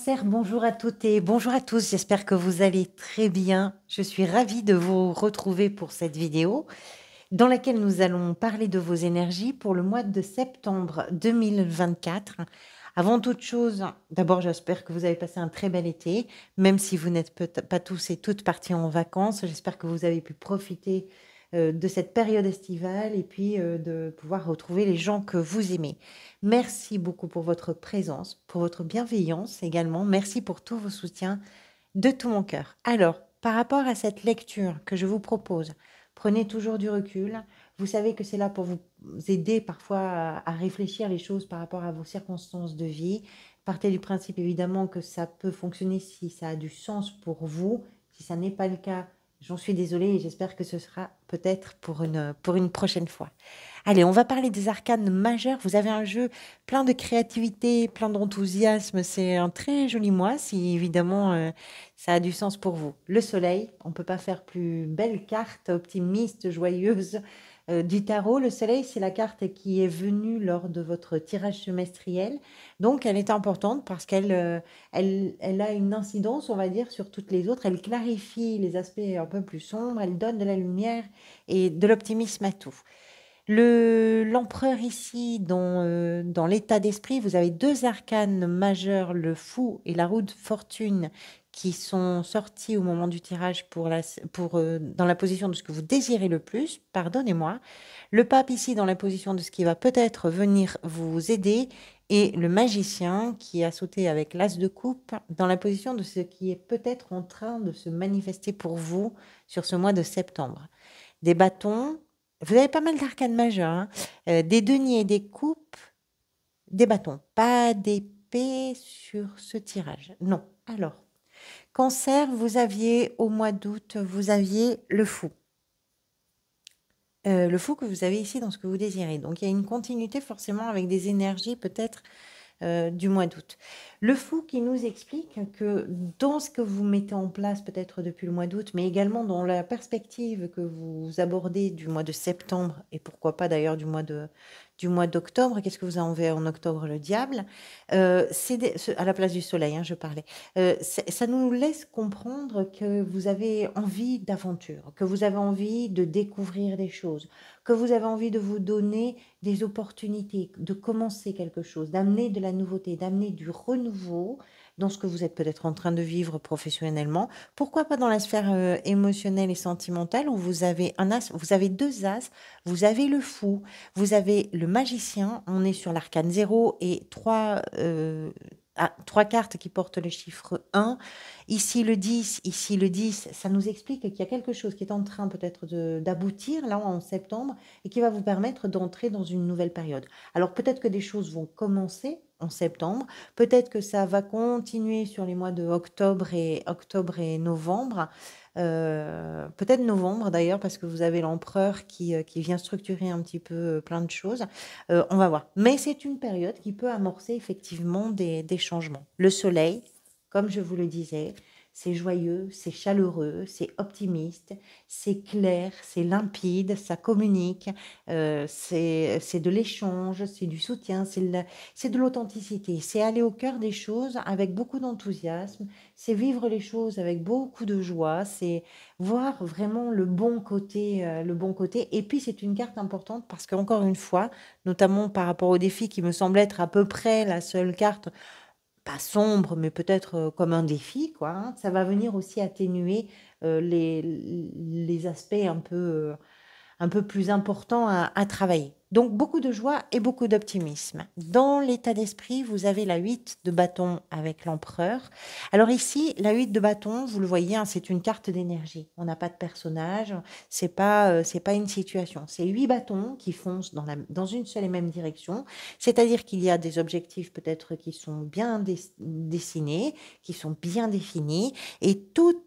Cancer, bonjour à toutes et bonjour à tous. J'espère que vous allez très bien. Je suis ravie de vous retrouver pour cette vidéo dans laquelle nous allons parler de vos énergies pour le mois de septembre 2024. Avant toute chose, d'abord, j'espère que vous avez passé un très bel été, même si vous n'êtes pas tous et toutes partis en vacances. J'espère que vous avez pu profiter de cette période estivale et puis de pouvoir retrouver les gens que vous aimez. Merci beaucoup pour votre présence, pour votre bienveillance également. Merci pour tous vos soutiens de tout mon cœur. Alors, par rapport à cette lecture que je vous propose, prenez toujours du recul. Vous savez que c'est là pour vous aider parfois à réfléchir les choses par rapport à vos circonstances de vie. Partez du principe évidemment que ça peut fonctionner si ça a du sens pour vous. Si ça n'est pas le cas, j'en suis désolée et j'espère que ce sera peut-être pour une prochaine fois. Allez, on va parler des arcanes majeures. Vous avez un jeu plein de créativité, plein d'enthousiasme. C'est un très joli mois, si évidemment ça a du sens pour vous. Le soleil, on ne peut pas faire plus belle carte, optimiste, joyeuse du tarot. Le soleil, c'est la carte qui est venue lors de votre tirage semestriel. Donc, elle est importante parce qu'elle a une incidence, on va dire, sur toutes les autres. Elle clarifie les aspects un peu plus sombres, elle donne de la lumière et de l'optimisme à tout. L'empereur ici, dans l'état d'esprit, vous avez deux arcanes majeurs, le fou et la roue de fortune, qui sont sortis au moment du tirage dans la position de ce que vous désirez le plus, pardonnez-moi. Le pape ici dans la position de ce qui va peut-être venir vous aider, et le magicien qui a sauté avec l'as de coupe dans la position de ce qui est peut-être en train de se manifester pour vous sur ce mois de septembre. Des bâtons, vous avez pas mal d'arcanes majeures, hein. Des deniers, des coupes, des bâtons, pas d'épée sur ce tirage. Non. Alors, Cancer, vous aviez au mois d'août, vous aviez le fou. Le fou que vous avez ici dans ce que vous désirez. Donc, il y a une continuité forcément avec des énergies peut-être du mois d'août. Le fou qui nous explique que dans ce que vous mettez en place peut-être depuis le mois d'août, mais également dans la perspective que vous abordez du mois de septembre, et pourquoi pas d'ailleurs du mois d'octobre, qu'est-ce que vous avez en octobre, le diable, à la place du soleil, hein, je parlais. Ça nous laisse comprendre que vous avez envie d'aventure, que vous avez envie de découvrir des choses, que vous avez envie de vous donner des opportunités, de commencer quelque chose, d'amener de la nouveauté, d'amener du renouveau dans ce que vous êtes peut-être en train de vivre professionnellement. Pourquoi pas dans la sphère émotionnelle et sentimentale où vous avez un as, vous avez deux as, vous avez le fou, vous avez le magicien, on est sur l'arcane 0 et trois cartes qui portent le chiffre 1. Ici le 10, ça nous explique qu'il y a quelque chose qui est en train peut-être d'aboutir là en septembre et qui va vous permettre d'entrer dans une nouvelle période. Alors peut-être que des choses vont commencer en septembre, peut-être que ça va continuer sur les mois de octobre et novembre, peut-être novembre d'ailleurs parce que vous avez l'empereur qui vient structurer un petit peu plein de choses. On va voir. Mais c'est une période qui peut amorcer effectivement des changements. Le soleil, comme je vous le disais, c'est joyeux, c'est chaleureux, c'est optimiste, c'est clair, c'est limpide, ça communique, c'est de l'échange, c'est du soutien, c'est de l'authenticité, c'est aller au cœur des choses avec beaucoup d'enthousiasme, c'est vivre les choses avec beaucoup de joie, c'est voir vraiment le bon côté, le bon côté. Et puis c'est une carte importante parce qu'encore une fois, notamment par rapport au défi qui me semble être à peu près la seule carte pas sombre, mais peut-être comme un défi, quoi, hein. Ça va venir aussi atténuer les aspects un peu plus important à travailler. Donc beaucoup de joie et beaucoup d'optimisme. Dans l'état d'esprit, vous avez la 8 de bâton avec l'empereur. Alors ici, la 8 de bâton, vous le voyez, hein, c'est une carte d'énergie. On n'a pas de personnage, c'est pas une situation. C'est 8 bâtons qui foncent dans une seule et même direction. C'est-à-dire qu'il y a des objectifs peut-être qui sont bien dessinés, qui sont bien définis, et tout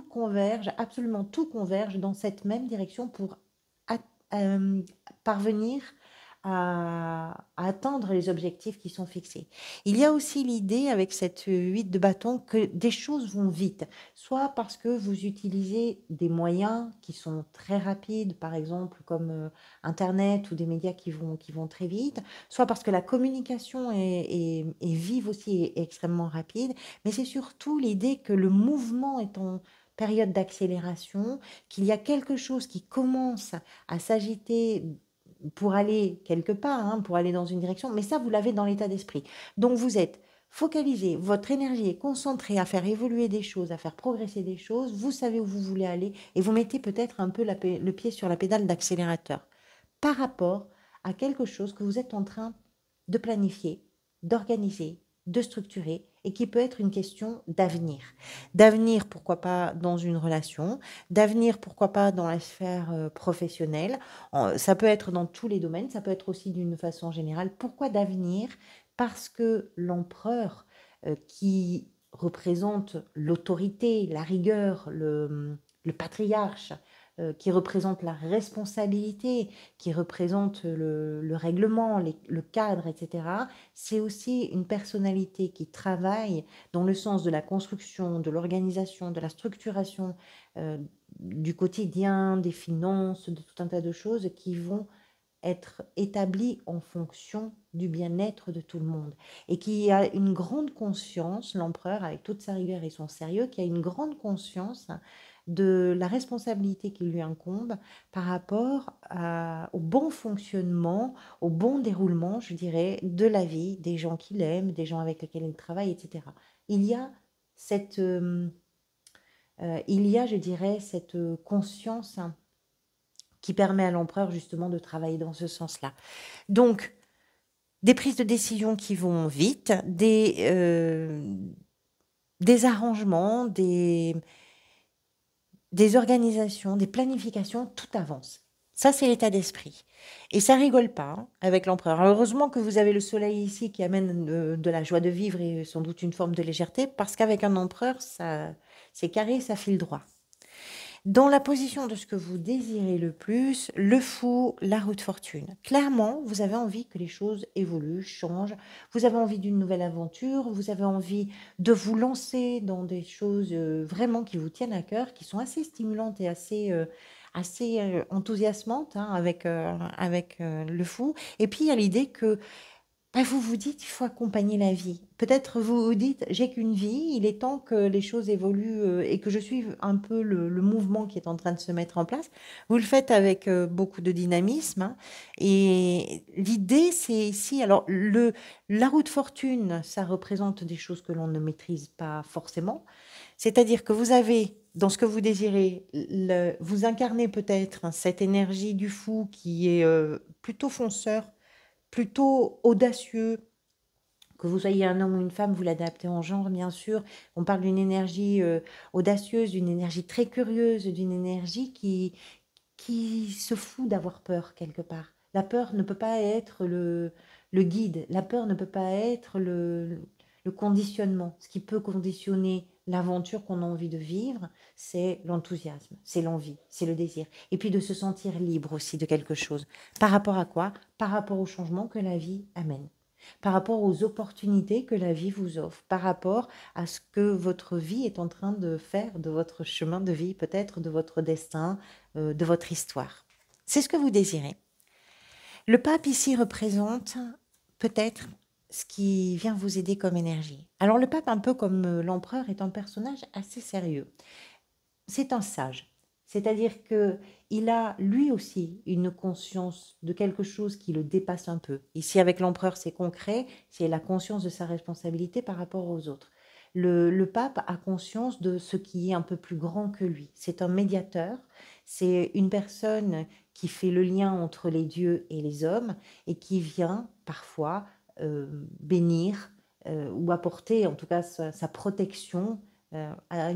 converge, absolument tout converge dans cette même direction pour à- parvenir à atteindre les objectifs qui sont fixés. Il y a aussi l'idée avec cette 8 de bâton que des choses vont vite, soit parce que vous utilisez des moyens qui sont très rapides, par exemple comme Internet ou des médias qui vont très vite, soit parce que la communication est vive aussi et extrêmement rapide, mais c'est surtout l'idée que le mouvement est en période d'accélération, qu'il y a quelque chose qui commence à s'agiter pour aller quelque part, hein, pour aller dans une direction, mais ça, vous l'avez dans l'état d'esprit. Donc, vous êtes focalisé, votre énergie est concentrée à faire évoluer des choses, à faire progresser des choses, vous savez où vous voulez aller et vous mettez peut-être un peu le pied sur la pédale d'accélérateur par rapport à quelque chose que vous êtes en train de planifier, d'organiser, de structurer et qui peut être une question d'avenir. D'avenir, pourquoi pas dans une relation, d'avenir, pourquoi pas dans la sphère professionnelle. Ça peut être dans tous les domaines, ça peut être aussi d'une façon générale. Pourquoi d'avenir? Parce que l'empereur qui représente l'autorité, la rigueur, le patriarche, qui représente la responsabilité, qui représente le règlement, le cadre, etc., c'est aussi une personnalité qui travaille dans le sens de la construction, de l'organisation, de la structuration euh, du quotidien, des finances, de tout un tas de choses qui vont être établies en fonction du bien-être de tout le monde. Et qui a une grande conscience, l'empereur, avec toute sa rigueur et son sérieux, qui a une grande conscience de la responsabilité qui lui incombe par rapport au bon fonctionnement, au bon déroulement, je dirais, de la vie, des gens qu'il aime, des gens avec lesquels il travaille, etc. Il y a cette, il y a, je dirais, cette conscience qui permet à l'empereur justement de travailler dans ce sens-là. Donc, des prises de décision qui vont vite, des arrangements, des organisations, des planifications, tout avance. Ça, c'est l'état d'esprit. Et ça rigole pas hein, avec l'empereur. Alors, heureusement que vous avez le soleil ici qui amène de la joie de vivre et sans doute une forme de légèreté, parce qu'avec un empereur, ça, c'est carré, ça file droit. Dans la position de ce que vous désirez le plus, le fou, la roue de fortune. Clairement, vous avez envie que les choses évoluent, changent. Vous avez envie d'une nouvelle aventure. Vous avez envie de vous lancer dans des choses vraiment qui vous tiennent à cœur, qui sont assez stimulantes et assez enthousiasmantes hein, avec le fou. Et puis, il y a l'idée que bah, vous vous dites, il faut accompagner la vie. Peut-être vous vous dites, j'ai qu'une vie, il est temps que les choses évoluent et que je suive un peu le mouvement qui est en train de se mettre en place. Vous le faites avec beaucoup de dynamisme. Hein. Et l'idée, c'est ici, alors la roue de fortune, ça représente des choses que l'on ne maîtrise pas forcément. C'est-à-dire que vous avez, dans ce que vous désirez, vous incarnez peut-être hein, cette énergie du fou qui est plutôt fonceur plutôt audacieux, que vous soyez un homme ou une femme, vous l'adaptez en genre, bien sûr. On parle d'une énergie audacieuse, d'une énergie très curieuse, d'une énergie qui se fout d'avoir peur quelque part. La peur ne peut pas être le guide, la peur ne peut pas être le conditionnement. Ce qui peut conditionner l'aventure qu'on a envie de vivre, c'est l'enthousiasme, c'est l'envie, c'est le désir. Et puis de se sentir libre aussi de quelque chose. Par rapport à quoi? Par rapport au changement que la vie amène. Par rapport aux opportunités que la vie vous offre, par rapport à ce que votre vie est en train de faire, de votre chemin de vie, peut-être de votre destin, de votre histoire. C'est ce que vous désirez. Le pape ici représente peut-être ce qui vient vous aider comme énergie. Alors le pape, un peu comme l'empereur, est un personnage assez sérieux. C'est un sage. C'est-à-dire qu'il a lui aussi une conscience de quelque chose qui le dépasse un peu. Ici, avec l'empereur, c'est concret, c'est la conscience de sa responsabilité par rapport aux autres. Le pape a conscience de ce qui est un peu plus grand que lui. C'est un médiateur, c'est une personne qui fait le lien entre les dieux et les hommes et qui vient parfois bénir ou apporter en tout cas sa protection à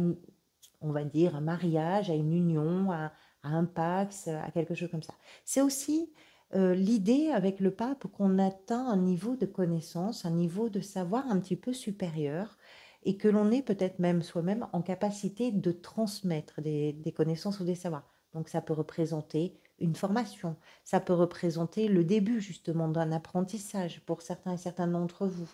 on va dire, un mariage, à une union, à un pax, à quelque chose comme ça. C'est aussi l'idée avec le pape qu'on atteint un niveau de connaissance, un niveau de savoir un petit peu supérieur et que l'on est peut-être même soi-même en capacité de transmettre des connaissances ou des savoirs. Donc ça peut représenter une formation, ça peut représenter le début justement d'un apprentissage pour certains et certaines d'entre vous,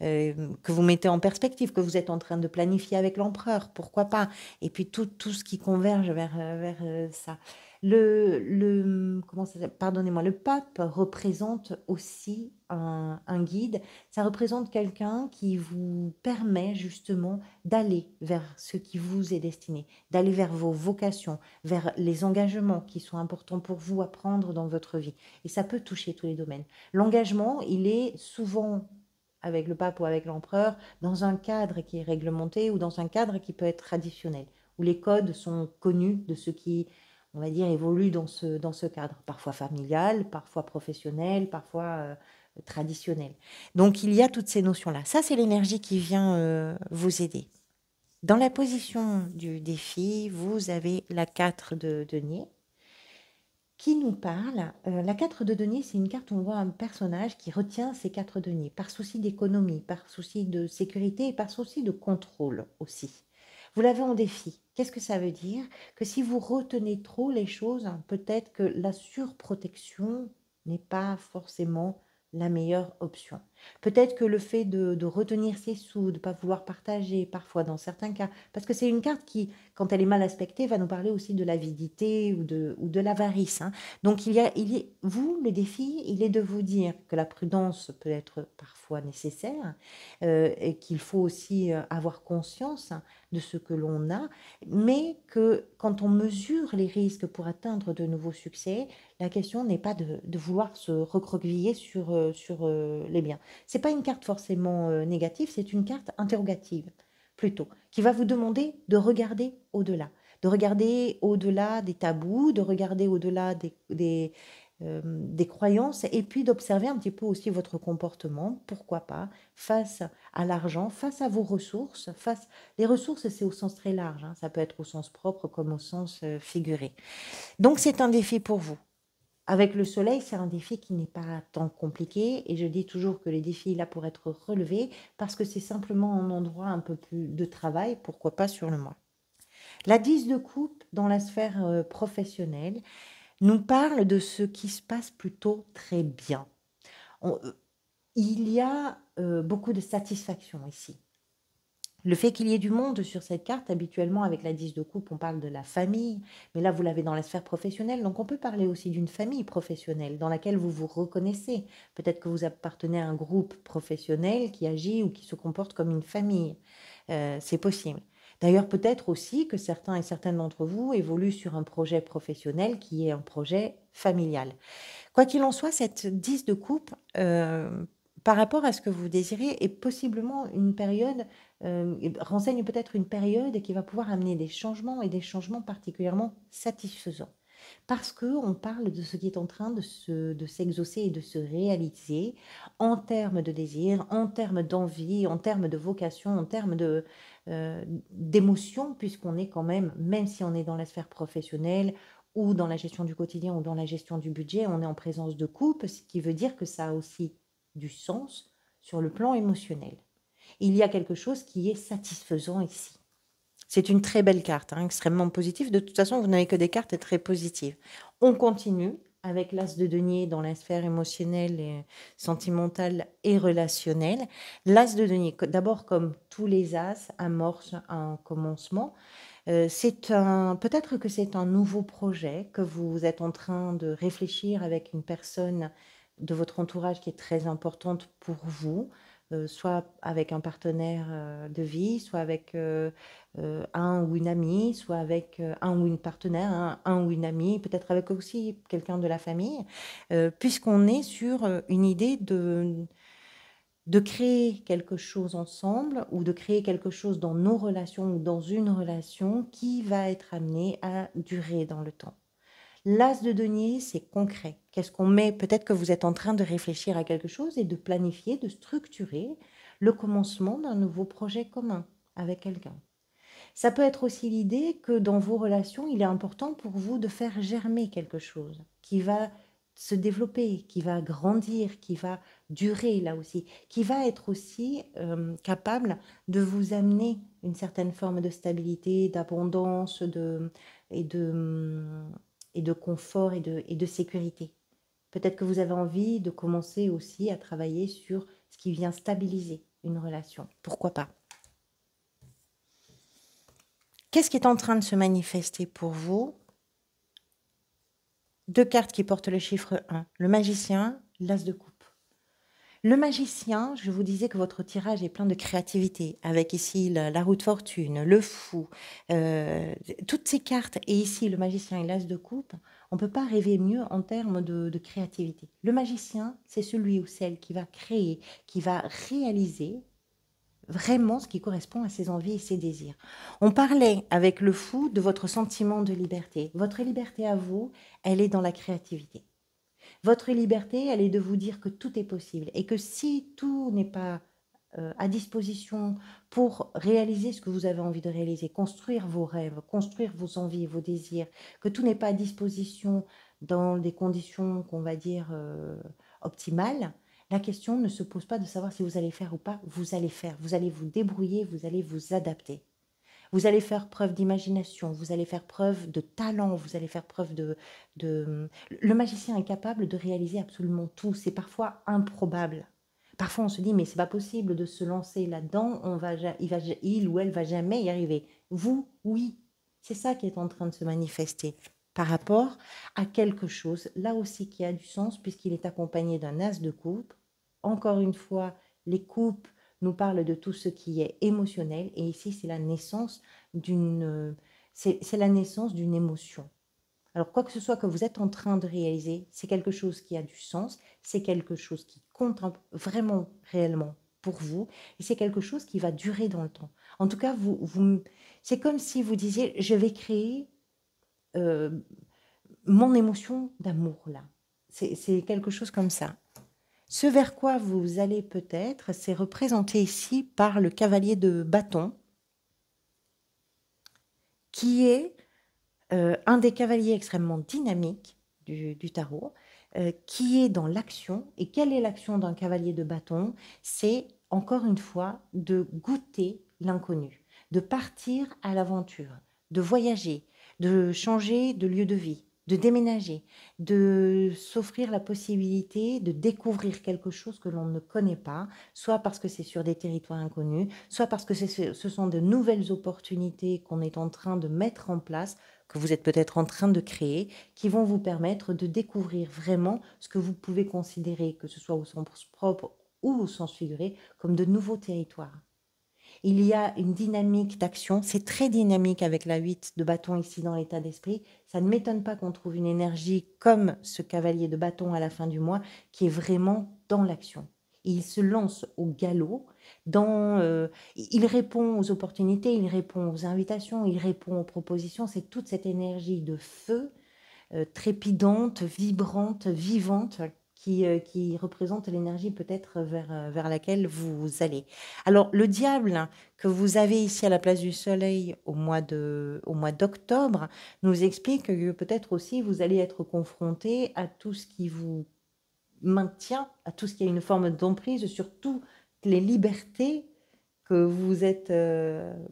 que vous mettez en perspective, que vous êtes en train de planifier avec l'empereur, pourquoi pas? Et puis tout ce qui converge vers ça. Comment ça s'appelle? Pardonnez-moi, le pape représente aussi un guide. Ça représente quelqu'un qui vous permet justement d'aller vers ce qui vous est destiné, d'aller vers vos vocations, vers les engagements qui sont importants pour vous à prendre dans votre vie. Et ça peut toucher tous les domaines. L'engagement, il est souvent avec le pape ou avec l'empereur dans un cadre qui est réglementé ou dans un cadre qui peut être traditionnel, où les codes sont connus de ceux qui, on va dire, évoluent dans ce cadre, parfois familial, parfois professionnel, parfois traditionnel. Donc il y a toutes ces notions-là. Ça, c'est l'énergie qui vient vous aider. Dans la position du défi, vous avez la 4 de denier qui nous parle. La 4 de denier, c'est une carte où on voit un personnage qui retient ses 4 deniers par souci d'économie, par souci de sécurité et par souci de contrôle aussi. Vous l'avez en défi. Qu'est-ce que ça veut dire? Que si vous retenez trop les choses, peut-être que la surprotection n'est pas forcément la meilleure option. Peut-être que le fait de retenir ses sous, de ne pas vouloir partager, parfois dans certains cas, parce que c'est une carte qui, quand elle est mal aspectée, va nous parler aussi de l'avidité ou de l'avarice. Hein. Donc vous, le défi, il est de vous dire que la prudence peut être parfois nécessaire et qu'il faut aussi avoir conscience de ce que l'on a, mais que quand on mesure les risques pour atteindre de nouveaux succès, la question n'est pas de vouloir se recroqueviller sur les biens. C'est pas une carte forcément négative, c'est une carte interrogative plutôt, qui va vous demander de regarder au-delà, de regarder au-delà des tabous, de regarder au-delà des croyances et puis d'observer un petit peu aussi votre comportement, pourquoi pas, face à l'argent, face à vos ressources. Les ressources, c'est au sens très large, hein, ça peut être au sens propre comme au sens figuré. Donc c'est un défi pour vous. Avec le soleil, c'est un défi qui n'est pas tant compliqué et je dis toujours que les défis là pour être relevés parce que c'est simplement un endroit un peu plus de travail, pourquoi pas sur le mois. La 10 de coupe dans la sphère professionnelle nous parle de ce qui se passe plutôt très bien. Il y a beaucoup de satisfaction ici. Le fait qu'il y ait du monde sur cette carte, habituellement avec la 10 de coupe, on parle de la famille, mais là vous l'avez dans la sphère professionnelle, donc on peut parler aussi d'une famille professionnelle dans laquelle vous vous reconnaissez. Peut-être que vous appartenez à un groupe professionnel qui agit ou qui se comporte comme une famille. C'est possible. D'ailleurs, peut-être aussi que certains et certaines d'entre vous évoluent sur un projet professionnel qui est un projet familial. Quoi qu'il en soit, cette 10 de coupe, par rapport à ce que vous désirez, est possiblement une période, renseigne peut-être une période qui va pouvoir amener des changements et des changements particulièrement satisfaisants. Parce qu'on parle de ce qui est en train de s'exaucer et de se réaliser en termes de désir, en termes d'envie, en termes de vocation, en termes d'émotion, puisqu'on est quand même si on est dans la sphère professionnelle, ou dans la gestion du quotidien ou dans la gestion du budget, on est en présence de couple, ce qui veut dire que ça a aussi du sens sur le plan émotionnel. Il y a quelque chose qui est satisfaisant ici. C'est une très belle carte, hein, extrêmement positive. De toute façon, vous n'avez que des cartes très positives. On continue avec l'as de denier dans la sphère émotionnelle, et sentimentale et relationnelle. L'as de denier, d'abord comme tous les as, amorce un commencement. Peut-être que c'est un nouveau projet que vous êtes en train de réfléchir avec une personne de votre entourage qui est très importante pour vous, soit avec un partenaire de vie, soit avec un ou une amie, soit avec un ou une partenaire, un ou une amie, peut-être avec aussi quelqu'un de la famille, puisqu'on est sur une idée de créer quelque chose ensemble ou de créer quelque chose dans nos relations ou dans une relation qui va être amené à durer dans le temps. L'as de denier, c'est concret. Qu'est-ce qu'on met? Peut-être que vous êtes en train de réfléchir à quelque chose et de planifier, de structurer le commencement d'un nouveau projet commun avec quelqu'un. Ça peut être aussi l'idée que dans vos relations, il est important pour vous de faire germer quelque chose qui va se développer, qui va grandir, qui va durer là aussi, qui va être aussi capable de vous amener une certaine forme de stabilité, d'abondance et et de confort et de sécurité. Peut-être que vous avez envie de commencer aussi à travailler sur ce qui vient stabiliser une relation. Pourquoi pas? Qu'est-ce qui est en train de se manifester pour vous? Deux cartes qui portent le chiffre 1. Le magicien, l'as de coupe. Le magicien, je vous disais que votre tirage est plein de créativité, avec ici la roue de fortune, le fou, toutes ces cartes, et ici le magicien et l'as de coupe, on ne peut pas rêver mieux en termes de créativité. Le magicien, c'est celui ou celle qui va créer, qui va réaliser vraiment ce qui correspond à ses envies et ses désirs. On parlait avec le fou de votre sentiment de liberté. Votre liberté à vous, elle est dans la créativité. Votre liberté, elle est de vous dire que tout est possible et que si tout n'est pas à disposition pour réaliser ce que vous avez envie de réaliser, construire vos rêves, construire vos envies, vos désirs, que tout n'est pas à disposition dans des conditions qu'on va dire optimales, la question ne se pose pas de savoir si vous allez faire ou pas, vous allez faire, vous allez vous débrouiller, vous allez vous adapter. Vous allez faire preuve d'imagination, vous allez faire preuve de talent, vous allez faire preuve de... Le magicien est capable de réaliser absolument tout. C'est parfois improbable. Parfois, on se dit, mais c'est pas possible de se lancer là-dedans, il ou elle va jamais y arriver. Vous, oui. C'est ça qui est en train de se manifester par rapport à quelque chose, là aussi, qui a du sens, puisqu'il est accompagné d'un as de coupe. Encore une fois, les coupes nous parle de tout ce qui est émotionnel, et ici c'est la naissance d'une émotion. Alors quoi que ce soit que vous êtes en train de réaliser, c'est quelque chose qui a du sens, c'est quelque chose qui compte vraiment réellement pour vous, et c'est quelque chose qui va durer dans le temps. En tout cas, c'est comme si vous disiez, je vais créer mon émotion d'amour là. C'est quelque chose comme ça. Ce vers quoi vous allez peut-être, c'est représenté ici par le cavalier de bâton, qui est un des cavaliers extrêmement dynamiques du tarot, qui est dans l'action. Et quelle est l'action d'un cavalier de bâton? C'est, encore une fois, de goûter l'inconnu, de partir à l'aventure, de voyager, de changer de lieu de vie, de déménager, de s'offrir la possibilité de découvrir quelque chose que l'on ne connaît pas, soit parce que c'est sur des territoires inconnus, soit parce que ce sont de nouvelles opportunités qu'on est en train de mettre en place, que vous êtes peut-être en train de créer, qui vont vous permettre de découvrir vraiment ce que vous pouvez considérer, que ce soit au sens propre ou au sens figuré, comme de nouveaux territoires. Il y a une dynamique d'action, c'est très dynamique avec la 8 de bâton ici dans l'état d'esprit. Ça ne m'étonne pas qu'on trouve une énergie comme ce cavalier de bâton à la fin du mois qui est vraiment dans l'action. Il se lance au galop, il répond aux opportunités, il répond aux invitations, il répond aux propositions. C'est toute cette énergie de feu trépidante, vibrante, vivante, qui représente l'énergie peut-être vers laquelle vous allez. Alors, le diable que vous avez ici à la place du soleil au mois d'octobre nous explique que peut-être aussi vous allez être confronté à tout ce qui vous maintient, à tout ce qui a une forme d'emprise sur toutes les libertés que vous êtes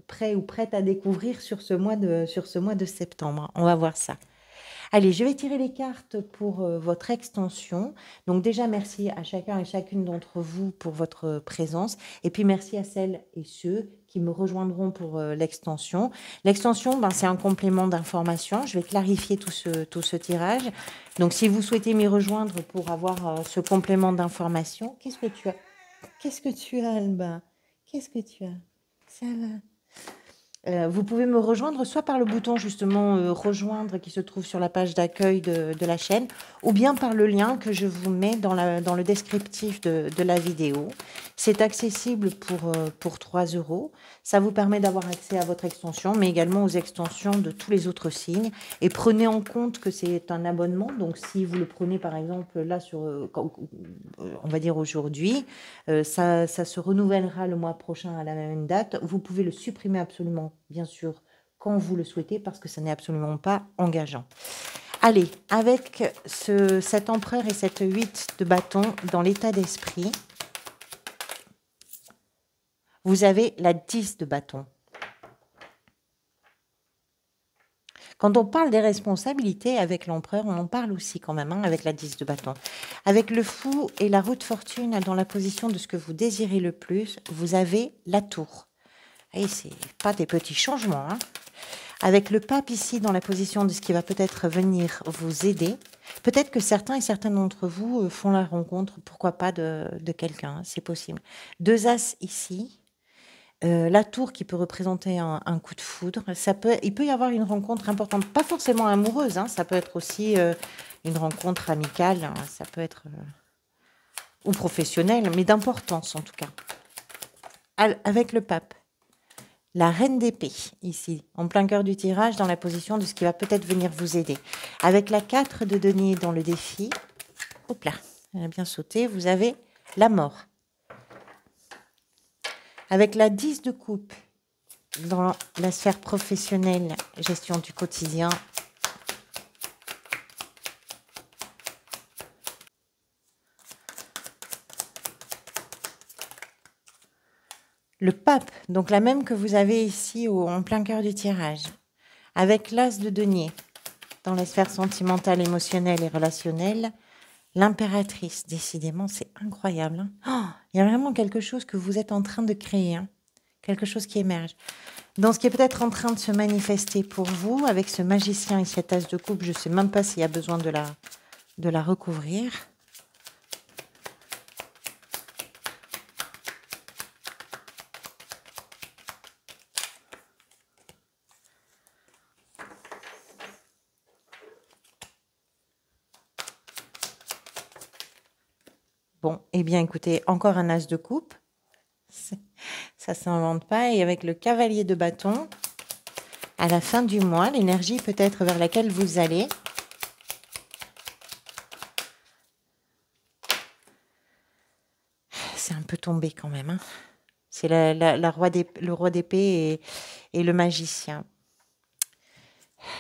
prêt ou prête à découvrir sur ce mois de septembre. On va voir ça. Allez, je vais tirer les cartes pour votre extension. Donc déjà, merci à chacun et chacune d'entre vous pour votre présence. Et puis merci à celles et ceux qui me rejoindront pour l'extension. L'extension, c'est un complément d'information. Je vais clarifier tout ce tirage. Donc si vous souhaitez m'y rejoindre pour avoir ce complément d'information, qu'est-ce que tu as? Qu'est-ce que tu as, Alba? Qu'est-ce que tu as? Ça va. Vous pouvez me rejoindre soit par le bouton justement rejoindre qui se trouve sur la page d'accueil de la chaîne, ou bien par le lien que je vous mets dans le descriptif de la vidéo. C'est accessible pour 3 €. Ça vous permet d'avoir accès à votre extension, mais également aux extensions de tous les autres signes. Et prenez en compte que c'est un abonnement. Donc si vous le prenez par exemple là on va dire aujourd'hui, ça se renouvellera le mois prochain à la même date. Vous pouvez le supprimer absolument, bien sûr, quand vous le souhaitez, parce que ça n'est absolument pas engageant. Allez, avec cet empereur et cette 8 de bâton dans l'état d'esprit, vous avez la 10 de bâton. Quand on parle des responsabilités avec l'empereur, on en parle aussi quand même, hein, avec la 10 de bâton. Avec le fou et la roue de fortune dans la position de ce que vous désirez le plus, vous avez la tour. Et c'est pas des petits changements, hein. Avec le pape ici dans la position de ce qui va peut-être venir vous aider. Peut-être que certains et certaines d'entre vous font la rencontre, pourquoi pas, de quelqu'un, c'est possible. 2 as ici. La tour qui peut représenter un coup de foudre. Il peut y avoir une rencontre importante, pas forcément amoureuse, hein, ça peut être aussi une rencontre amicale, hein, ça peut être ou professionnelle, mais d'importance en tout cas. Avec le pape. La reine d'épée, ici, en plein cœur du tirage, dans la position de ce qui va peut-être venir vous aider. Avec la 4 de denier dans le défi, hop là, elle a bien sauté, vous avez la mort. Avec la 10 de coupe, dans la sphère professionnelle, gestion du quotidien, le pape, donc la même que vous avez ici en plein cœur du tirage, avec l'as de denier, dans la sphère sentimentale, émotionnelle et relationnelle, l'impératrice, décidément, c'est incroyable. Hein. Oh, il y a vraiment quelque chose que vous êtes en train de créer, hein, quelque chose qui émerge. Dans ce qui est peut-être en train de se manifester pour vous, avec ce magicien et cette as de coupe, je ne sais même pas s'il y a besoin de la recouvrir. Bon, eh bien, écoutez, encore un as de coupe. Ça ne s'invente pas. Et avec le cavalier de bâton, à la fin du mois, l'énergie peut-être vers laquelle vous allez. C'est un peu tombé quand même. Hein. C'est le roi d'épée et le magicien.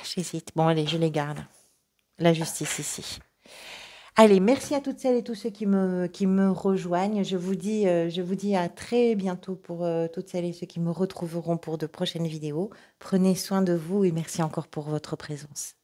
J'hésite. Bon, allez, je les garde. La justice ici. Allez, merci à toutes celles et tous ceux qui me rejoignent. Je vous dis à très bientôt pour toutes celles et ceux qui me retrouveront pour de prochaines vidéos. Prenez soin de vous et merci encore pour votre présence.